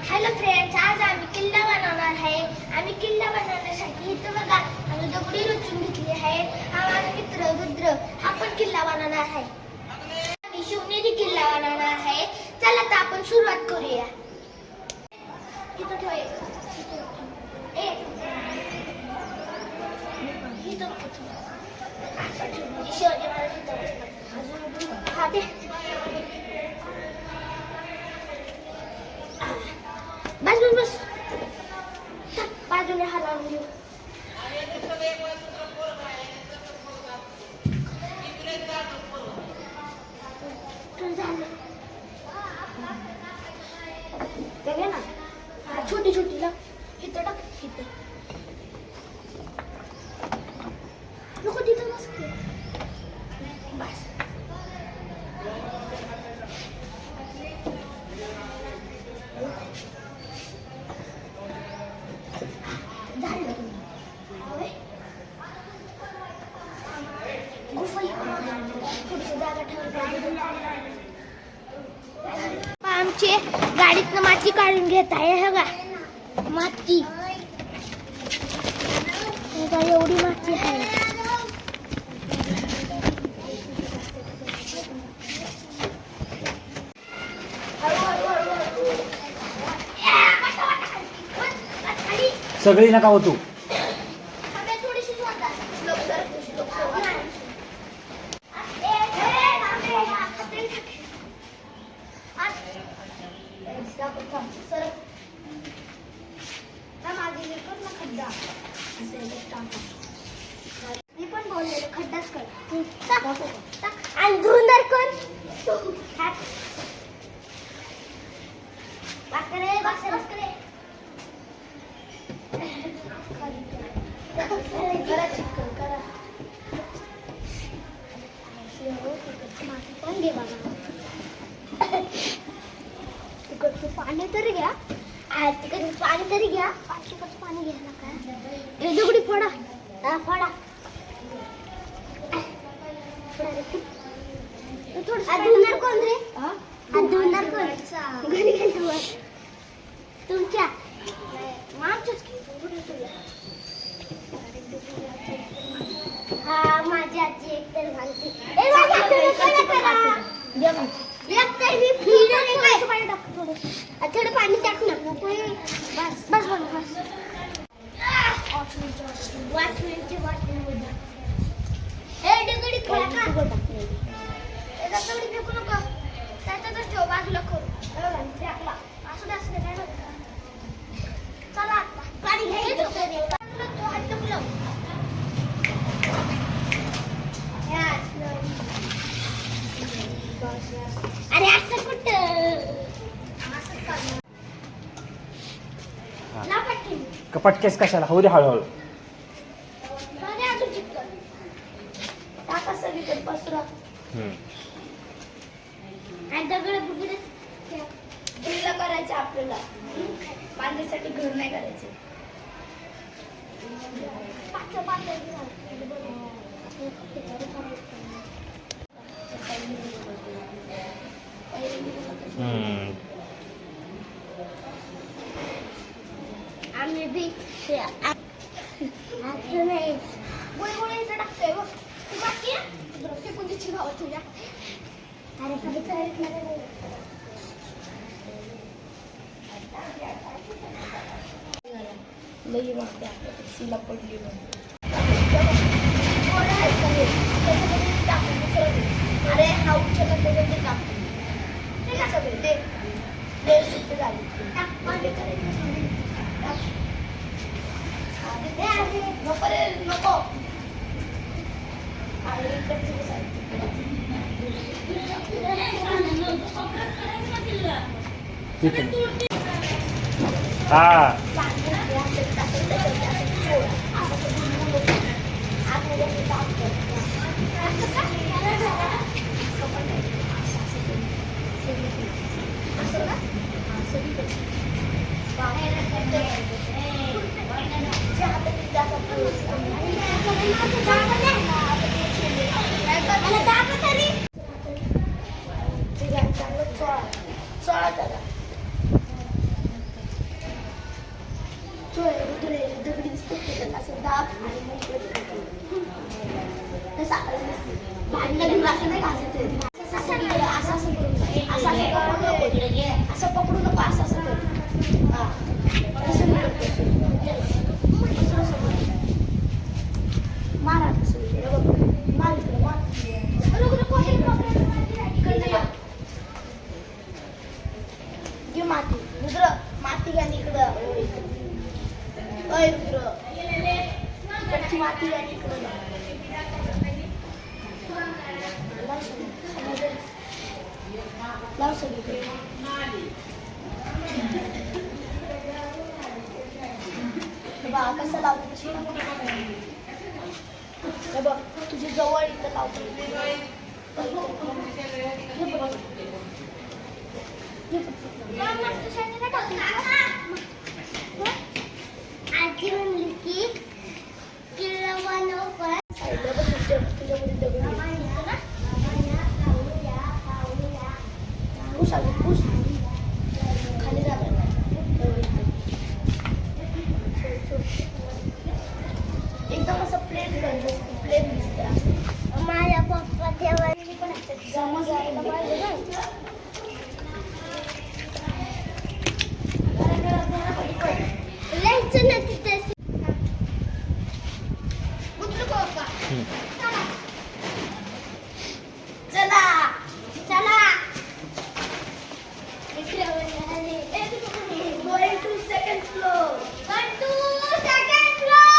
Hello friends, आज आम्ही किल्ला बनवणार आहे. आम्ही किल्ला बनवण्यासाठी इथं बघा आम्ही दगडी रचून घेतली आहे. हा माझा मित्र रुद्र, हा पण किल्ला बनवणार आहे. आम्ही शिवनेरी किल्ला बनवणार आहे. चला तर आपण सुरुवात करूया. इथं ठेवायचं. शिवाजी महाराज हा ते बस बस बस बाजूने हलवून घेऊ. झालं ना छोटी छोटी ला इथं टाक. इथं नको तिथं बस बस. आमचे गाडीतनं माती काढून घेत आहे. हे बघा माती, एवढी माती आहे. सगळी नका हो तू. मी पण बोललेलो खड्डाच कर आणि धुंदर कोण तिकडचं पाणी तरी घ्या. तिकडचं पाणी तरी घ्या. तिकडचं पाणी घ्यायला काय दगडी फोडा. फोडा धुणार कोण रे? धुणार कोण? घरी गेल्यावर तुमच्या हा माझी आजी एकतर घालते. थोडं पाणी टाक ना. बस बस बस बस. वाचण्याची वाटणी दगडी खेळा का दगडी फेकू नका. त्याच्यातच ठेव बाजूला करू. असं असं काय नका. चला आता पाणी घ्यायचं. अरे असं कुठं कपाट केस कशाला होऊ दे हळूहळू. दगड वगैरे किल्ला करायचं आपल्याला. बांधण्यासाठी घर नाही करायचं. आम्ही बी नाही गोळी गोळी इथं टाकतोय बघ. तू बाकी फेकून तिची भाव तुझ्या. अरे काही करायच नाही. लई वाटते सिला पडली. अरे हा उचलला ते टाकतो. ते का सगळे ते सुट्टी झाली. नको रे नको. हा दगडी दिसतो त्याला असं दाब आणि मग भांडणं घेऊन असं नाही घासायचं असं पकडू नको असं कर हा तसं नाही मारा तसं मार माती रुद्र माती घाल इकडं रुद्र इकडची माती घाल इकडं लाव सगळीकडे बघ कसं लावतो बघ तुझी जवळ इथं लावतो आजी म्हणली की किल्ला बनव पण तुझ्यामध्ये दगड खाली जाणार एकदम असं प्लेन प्लेन दिसतं माझ्या पप्पा तेव्हा पण समज आहे चला चला going to second floor. Going to second floor.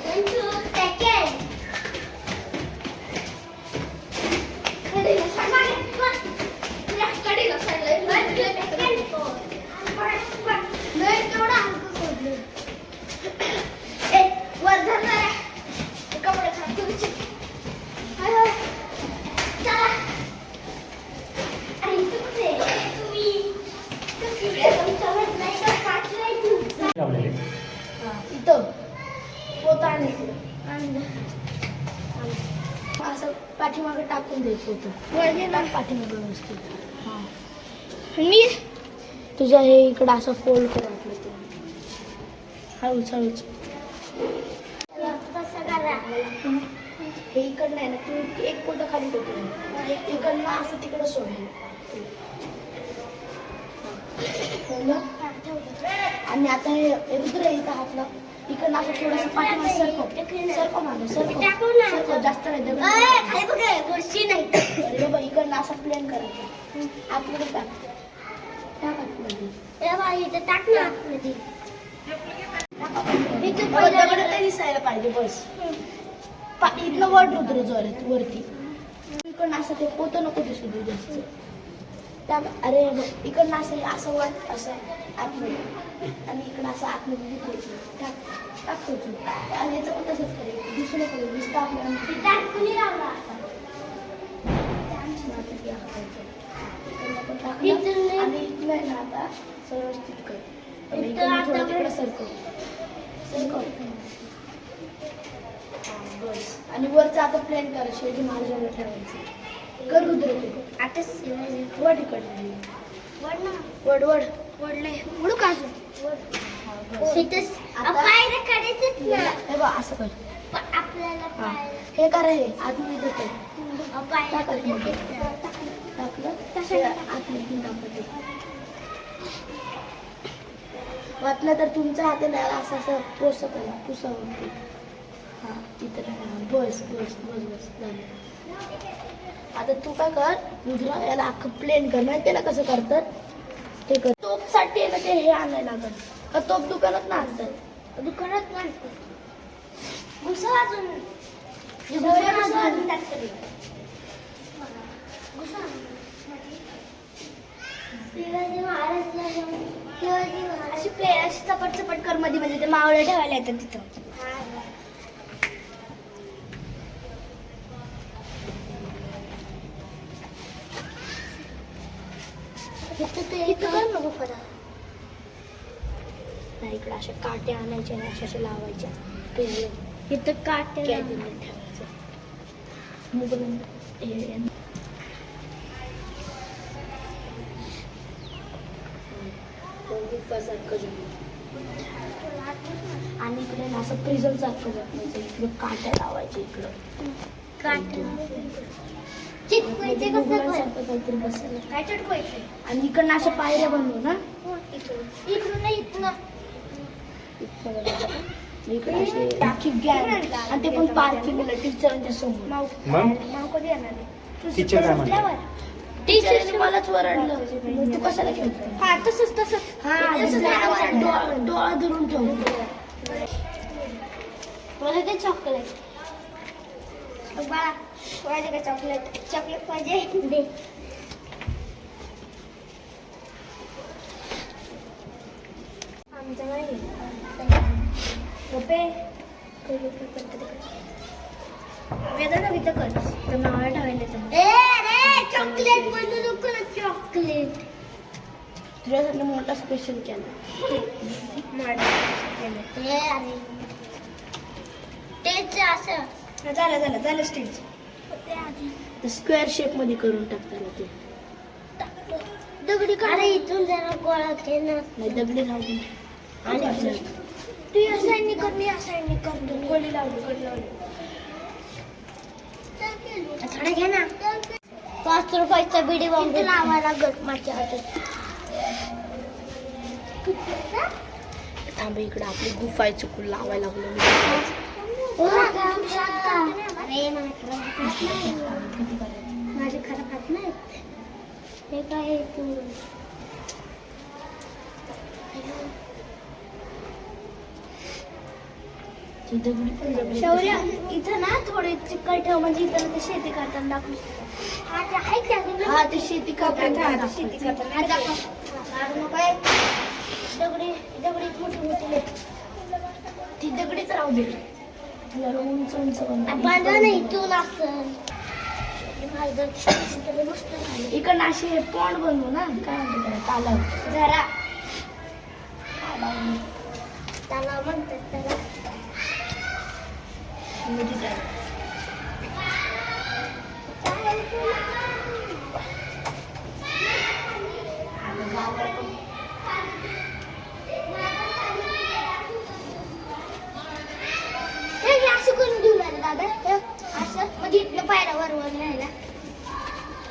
Going to second. लावलेले इथं पोतं आणायचं असं पाठीमागं टाकून द्यायचं होतं पाठीमागं व्यवस्थित हां मी तुझ्या हे इकडं असं फोल्ड कर वाटलं ते हळूच हळूच हे इकडनं आहे ना तू एक पोतं खाली ठेवतो इकडनं असं तिकडं सोडलं आणि आता हे रुद्र इथं हातला इकडनं असं थोडंसं पाठीमागे सरको मागं सरको जास्त नाही बाबा इकडनं असं प्लेन करायचं आतमध्ये टाक आतमध्ये टाक ना आतमध्ये दिसायला पाहिजे बस इथनं वर रुद्र जोरात वरती इकडनं असं ते पोतं नको दिसू दे जास्त अरे इकडनं असं वर असं आतमध्ये आणि इकडं असं आतमध्ये टाकतो आणि याचं पण तसंच करेल दुसरं करेल दिसतं आपल्याला आणि इथलं आहे ना आता व्यवस्थित कर तिकडं सरकव बस आणि वरचं आता प्लॅन कर शेवटी महाराजांना ठेवायचं कर रुद्र आता वड इकडे वडले वडू का असं कर आपल्याला हे करा हे आतमध्ये टाकलं आतमध्ये वाटलं तर तुमच्या हाताला असं असं पुसावं हा तिथं बस झालं आता तू काय कर रुद्र याला अख्खं प्लेन कर माहिती ना कसं करतात ते कर तोपसाठी ना ते हे आणायला लागत का तोप दुकानात ना आणतात दुकानात ना आणतात घुसा अजून अशी प्लेन अशी चपट कर मध्ये म्हणजे ते मावळे ठेवायला येतात तिथं इकडे अशा काट्या आणायच्या आणि अशा लावायच्या इथं काट्या ठेवायचं आणि इकडे ना असं प्रिझम सारखं बनवायचं, इकडे काट्या लावायचे, इकडं चिटकवायचे कसं सारखं काहीतरी बसायला. काय चिटकवायचे? आणि इकडनं अशा पायऱ्या बनवू ना, इकडून नाही इथनं. इकडे असे राखी गॅंग आणि ते पण पार्किंगला टीचरांच्या समोर. मग नाव कधी येणार आहे? टीचर काय म्हणतात? टीचरने मलाच वरडलं, मग तू कशाला खेळतो? हा तसंच डोळा धरून ठेवतो. मला ते चॉकलेट बाळा पाहिजे का? चॉकलेट पाहिजे दे. आमचं नाही वेदना वित कर तर नाव ठेवायला चॉकलेट बनवू नको ना. चॉकलेट तुझ्यासाठी मोठा स्पेशल केला. तेच असं झालं स्टेज स्क्वेअर शेप मध्ये करून टाकताना ते दगडी काढा. इथून जरा गोळा घे ना. नाही, दगडी राहू दे. आणि तू या साईडनी कर, मी या साईडनी करतो. कडी लावली. थोडं घे ना. 5 रुपयाचा बिडी बॉम्ब लावायला गट माझ्या हातात. थांब, इकडे आपली गुफा आहे, चुकून लावायला लागलो. माझे खराब हात नाही. हे काय तू शौर्य इथं ना थोडे चिकट ठेव, म्हणजे इथं ते शेती करताना दाखवू. हा, ते शेती करताना दगडी मोठी मोठी ती दगडीच राहू दे. जरा उंच बांधा नाही इथून असं. इकडं असे पॉन्ड बनवू ना, काय म्हणतो त्याला, तालाव. जरा त्याला म्हणतात त्याला. असं करून घेऊ ना दादा. असं म्हणजे इथलं पायऱ्या वर न्यायला.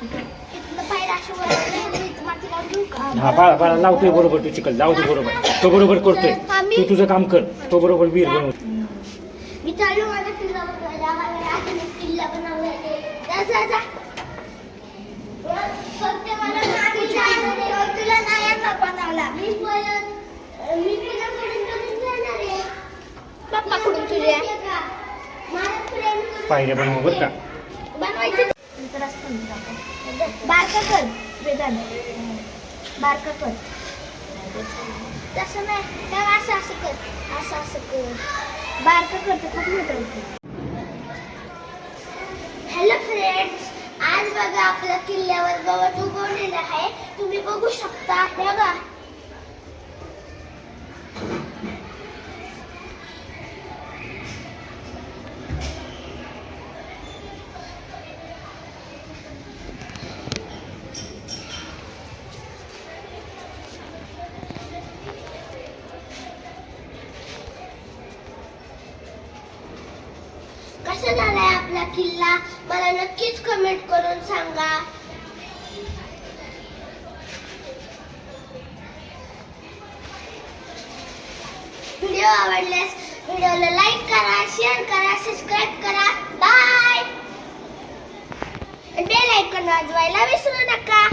इथलं पायऱ्या अशा वर माती लावून घेऊ का? हा बाळा लावतोय बरोबर, तू चिकल लावतो बरोबर, तो बरोबर करतोय. तू तुझं काम कर, तो बरोबर वीर बनव. मी चालू माझा किल्ला बनवायला. आता मी किल्ला बनवला. जा फक्त मला तुला नाही आता बनवला. मी तुझ्याकडून जाणार आहे. पप्पाकडून तुझ्या पायऱ्या बनव बरं का. बनवायचं बारका कर. बारका कर. तसं नाही तर असं कर. असं कर. बारका करतो खूप मोठं होतं. हॅलो फ्रेंड्स, आज बघा आपल्या किल्ल्यावर गवत उगवलेलं आहे. तुम्ही बघू शकता. बघा कसा झालाय आपला किल्ला, मला नक्कीच कमेंट करून सांगा. व्हिडिओ आवडल्यास व्हिडिओला लाईक करा, शेअर करा, सबस्क्राईब करा. बाय. बेल आयकॉन वाजवायला विसरू नका.